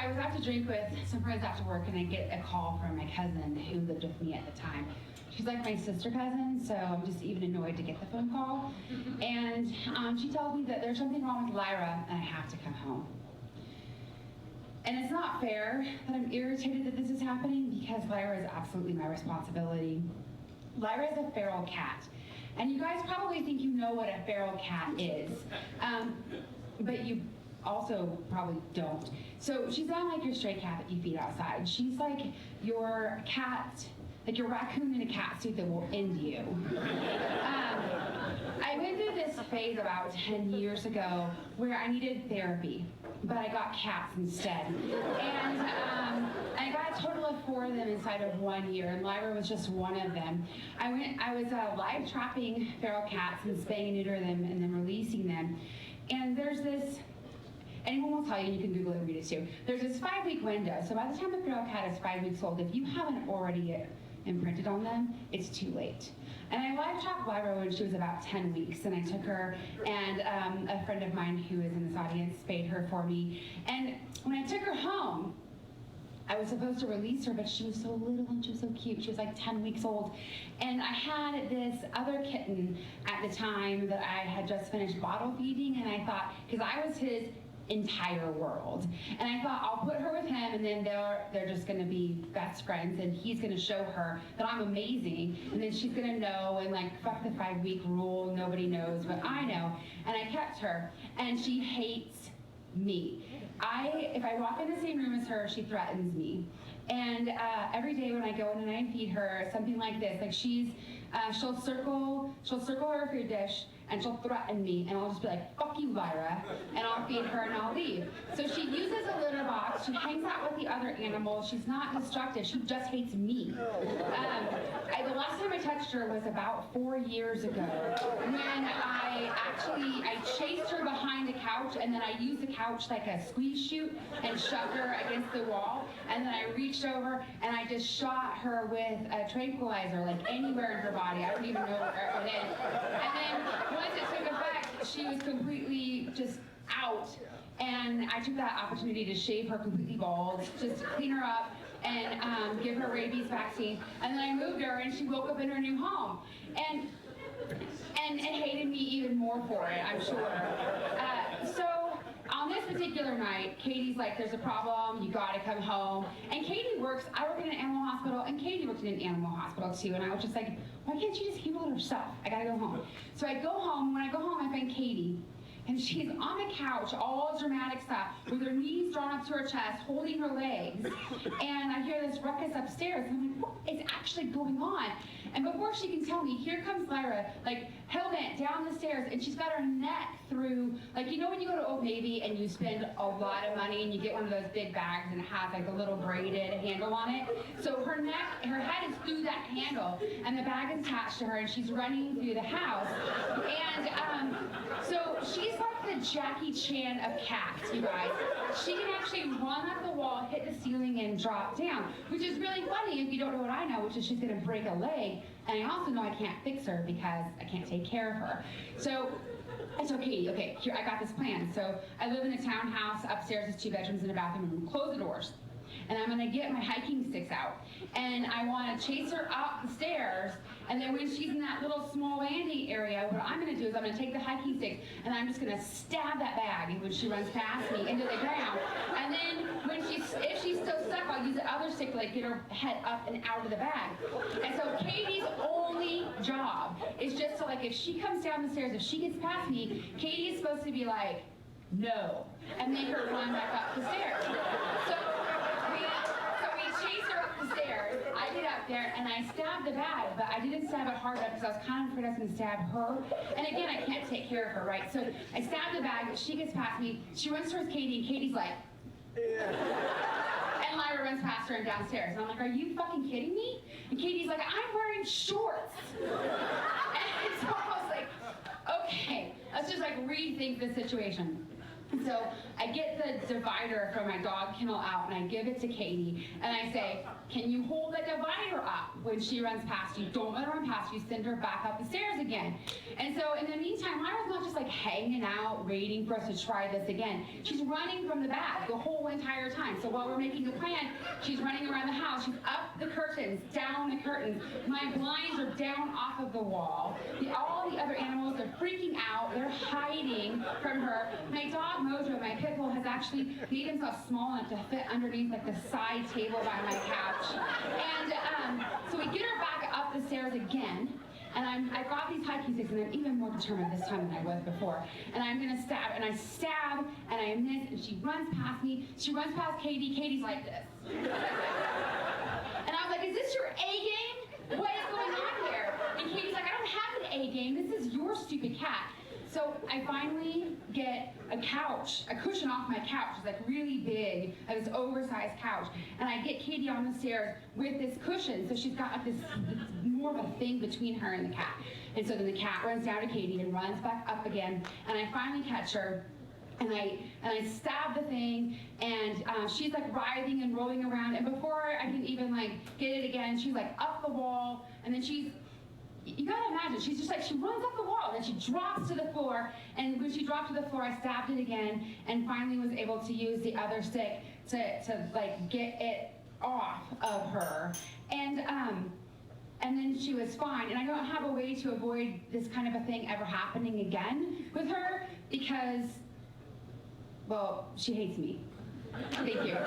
I was out to drink with some friends after work, and I get a call from my cousin who lived with me at the time. She's like my sister cousin, so I'm just even annoyed to get the phone call. And she tells me that there's something wrong with Lyra, and I have to come home. And it's not fair that I'm irritated that this is happening, because Lyra is absolutely my responsibility. Lyra is a feral cat. And you guys probably think you know what a feral cat is, but you also probably don't. So she's not like your stray cat that you feed outside. She's like your cat, like your raccoon in a cat suit that will end you. I went through this phase about 10 years ago where I needed therapy, but I got cats instead. And I got a total of 4 of them inside of 1 year, and Lyra was just one of them. I was live trapping feral cats and spaying and neutering them and then releasing them. And there's this, anyone will tell you, you can Google it and read it too. There's this 5-week window. So by the time a feral cat is 5 weeks old, if you haven't already imprinted on them, it's too late. And I live trapped Lyra when she was about 10 weeks, and I took her, and a friend of mine who is in this audience spayed her for me. And when I took her home, I was supposed to release her, but she was so little and she was so cute. She was like 10 weeks old. And I had this other kitten at the time that I had just finished bottle feeding, and I thought, because I was his entire world, and I thought I'll put her with him, and then they're just going to be best friends, and he's going to show her that I'm amazing, and then she's going to know, and like, fuck the 5-week rule, nobody knows, but I know. And I kept her, and she hates me. If I walk in the same room as her, she threatens me. And every day when I go in and I feed her something like this, like she'll circle her food dish, and she'll threaten me, and I'll just be like, fuck you, Lyra, and I'll feed her and I'll leave. So she uses a litter box, she hangs out with the other animals, she's not destructive, she just hates me. The last time I touched her was about 4 years ago, when I chased her behind the couch, and then I used the couch like a squeeze chute and shoved her against the wall, and then I reached over and I just shot her with a tranquilizer, like anywhere in her body. I don't even know where it went in. And then once it took effect, she was completely just out. And I took that opportunity to shave her completely bald, just clean her up, and give her rabies vaccine. And then I moved her, and she woke up in her new home. And hated me even more for it, I'm sure. So on this particular night, Katie's like, there's a problem, you gotta come home. And Katie works, I work in an animal hospital, and Katie works in an animal hospital too. And I was just like, why can't she just handle it herself? I gotta go home. So I go home, when I go home, I find Katie. And she's on the couch, all dramatic stuff, with her knees drawn up to her chest, holding her legs. And I hear this ruckus upstairs, and I'm like, what is actually going on? And before she can tell me, here comes Lyra, like hell-bent down the stairs, and she's got her neck through, like, you know when you go to Old Navy and you spend a lot of money and you get one of those big bags and it has like a little braided handle on it? So her head is through that handle, and the bag is attached to her, and she's running through the house. And so she's like the Jackie Chan of cats, you guys. She can actually run up the wall, hit the ceiling, and drop down, which is really funny if you don't know what I know, which is she's gonna break a leg, and I also know I can't fix her because I can't take care of her. So it's okay, here, I got this plan. So I live in a townhouse, upstairs is 2 bedrooms and a bathroom, and close the doors. And I'm gonna get my hiking sticks out, and I wanna chase her up the stairs, and then when she's in that little small landing area, what I'm gonna do is I'm gonna take the hiking sticks, and I'm just gonna stab that bag when she runs past me into the ground. And then if she's still stuck, I'll use the other stick to like get her head up and out of the bag. And so Katie's only job is just to, like, if she comes down the stairs, if she gets past me, Katie is supposed to be like, no, and make her run back up the stairs. So we chase her up the stairs. I get up there and I stab the bag, but I didn't stab it hard enough because I was kind of afraid I was going to stab her. And again, I can't take care of her, right? So I stab the bag, she gets past me, she runs towards Katie, and Katie's like, yeah. And Lyra runs past her and downstairs. And I'm like, are you fucking kidding me? And Katie's like, I'm wearing shorts. And so I was like, okay, let's just like rethink the situation. So I get the divider from my dog kennel out and I give it to Katie and I say, can you hold the divider up when she runs past you? Don't let her run past you, send her back up the stairs again. And so in the meantime, Lyra's not just like hanging out, waiting for us to try this again. She's running from the back the whole entire time. So while we're making a plan, she's running around the house. She's up the curtains, down the curtains. My blinds are down off of the wall. All the other animals are freaking out. They're hiding from her. My dog Mojo, my pit bull, has actually made himself small enough to fit underneath like the side table by my couch. And so we get her back up the stairs again. And I got these high key sticks, and I'm even more determined this time than I was before. And I'm gonna stab, and I stab, and I miss, and she runs past me. She runs past Katie. Katie's like this. And I was like, is this your A game? What is going on here? And Katie's like, I don't have an A game. This is your stupid cat. So I finally get a couch, a cushion off my couch. It's like really big, like this oversized couch. And I get Katie on the stairs with this cushion. So she's got like this more of a thing between her and the cat. And so then the cat runs down to Katie and runs back up again. And I finally catch her. And I stab the thing, and she's like writhing and rolling around. And before I can even like get it again, she's like up the wall. And then you gotta imagine, she's just like, she runs up the wall, and then she drops to the floor, and when she dropped to the floor, I stabbed it again, and finally was able to use the other stick to like get it off of her. And then she was fine, and I don't have a way to avoid this kind of a thing ever happening again with her, because, well, she hates me. Thank you.